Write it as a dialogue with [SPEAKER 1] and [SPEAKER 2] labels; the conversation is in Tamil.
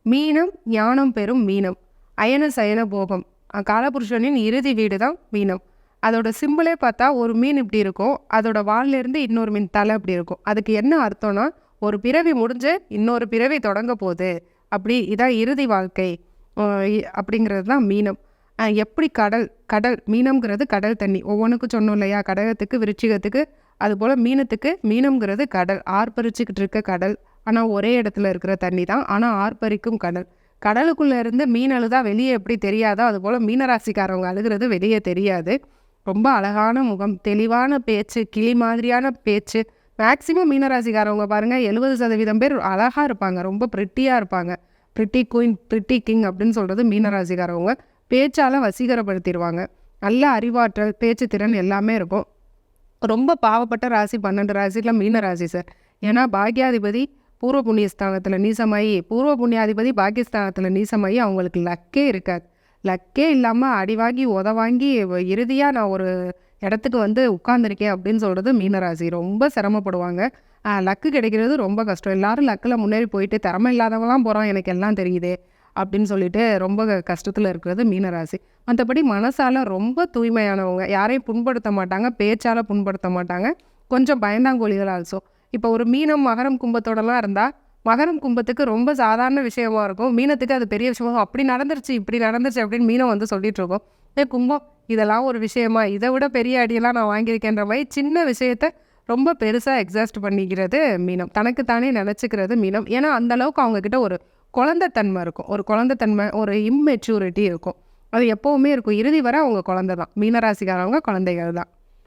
[SPEAKER 1] மீனம் ஞானம் பெறும் மீனம். அயன சயன போகம். காலபுருஷனின் இறுதி வீடு தான் மீனம். அதோட சிம்பிளே பார்த்தா ஒரு மீன் இப்படி இருக்கும், அதோட வால்லேருந்து இன்னொரு மீன் தலை இப்படி இருக்கும். அதுக்கு என்ன அர்த்தம்னா, ஒரு பிறவி முடிஞ்சு இன்னொரு பிறவி தொடங்க போகுது, அப்படி இதான் இறுதி வாழ்க்கை அப்படிங்கிறது தான் மீனம். எப்படி கடல் கடல் மீனம்ங்கிறது கடல் தண்ணி. ஒவ்வொன்றுக்கும் சொன்னோம் இல்லையா, கடகத்துக்கு விருச்சிகத்துக்கு, அதுபோல் மீனத்துக்கு மீனம்ங்கிறது கடல், ஆர்ப்பரிச்சுக்கிட்டு இருக்க கடல். ஆனால் ஒரே இடத்துல இருக்கிற தண்ணி தான், ஆனால் ஆர்ப்பரிக்கும் கடல். கடலுக்குள்ளே இருந்து மீன் அழுதா வெளியே எப்படி தெரியாதோ அதுபோல் மீனராசிக்காரவங்க அழுகிறது வெளியே தெரியாது. ரொம்ப அழகான முகம், தெளிவான பேச்சு, கிளி மாதிரியான பேச்சு. மேக்சிமம் மீனராசிக்காரவங்க பாருங்கள் 70% பேர் அழகாக இருப்பாங்க, ரொம்ப ப்ரிட்டியாக இருப்பாங்க. ப்ரிட்டி குயின், ப்ரிட்டி கிங் அப்படின்னு சொல்கிறது மீனராசிக்காரவங்க. பேச்சால் வசீகரப்படுத்திடுவாங்க. நல்ல அறிவாற்றல், பேச்சு திறன் எல்லாமே இருக்கும். ரொம்ப பாவப்பட்ட ராசி 12 ராசியில் மீன ராசி சார். ஏன்னா பாக்யாதிபதி பூர்வ புண்ணியஸ்தானத்தில் நீசமாயி, பூர்வ புண்ணியாதிபதி பாக்கியஸ்தானத்தில் நீசமாயி அவங்களுக்கு லக்கே இருக்காது. லக்கே இல்லாமல் அடி வாங்கி உதவாங்கி இறுதியாக நான் ஒரு இடத்துக்கு வந்து உட்கார்ந்துருக்கேன் அப்படின்னு சொல்கிறது மீனராசி. ரொம்ப சிரமப்படுவாங்க. லக்கு கிடைக்கிறது ரொம்ப கஷ்டம். எல்லாரும் லக்கில் முன்னேறி போயிட்டு திறமை இல்லாதவங்களாம் போகிறோம், எனக்கு எல்லாம் தெரியுது அப்படின்னு சொல்லிட்டு ரொம்ப கஷ்டத்தில் இருக்கிறது மீனராசி. மற்றபடி மனசால் ரொம்ப தூய்மையானவங்க, யாரையும் புண்படுத்த மாட்டாங்க, பேச்சால் புண்படுத்த மாட்டாங்க. கொஞ்சம் பயந்தாங்கோழிகள் ஆல்சோ. இப்போ ஒரு மீனம் மகரம் கும்பத்தோடலாம் இருந்தால் மகரம் கும்பத்துக்கு ரொம்ப சாதாரண விஷயமா இருக்கும், மீனத்துக்கு அது பெரிய விஷயமா அப்படி நடந்துருச்சு இப்படி நடந்துருச்சு அப்படின்னு மீனம் வந்து சொல்லிட்டு இருக்கோம். கும்பம் இதெல்லாம் ஒரு விஷயமா, இதை விட பெரிய அடியெல்லாம் நான் வாங்கியிருக்கேன்ற மாதிரி சின்ன விஷயத்த ரொம்ப பெருசாக எக்ஸாஸ்ட் பண்ணிக்கிறது மீனம். தனக்குத்தானே நினச்சிக்கிறது மீனம். ஏன்னா அந்தளவுக்கு அவங்கக்கிட்ட ஒரு குழந்தைத்தன்மை இருக்கும், ஒரு குழந்தைத்தன்மை, ஒரு இம்மெச்சூரிட்டி இருக்கும். அது எப்போவுமே இருக்கும். இறுதி வரை அவங்க குழந்தை தான். மீனராசிக்காரவங்க குழந்தைகள் தான்.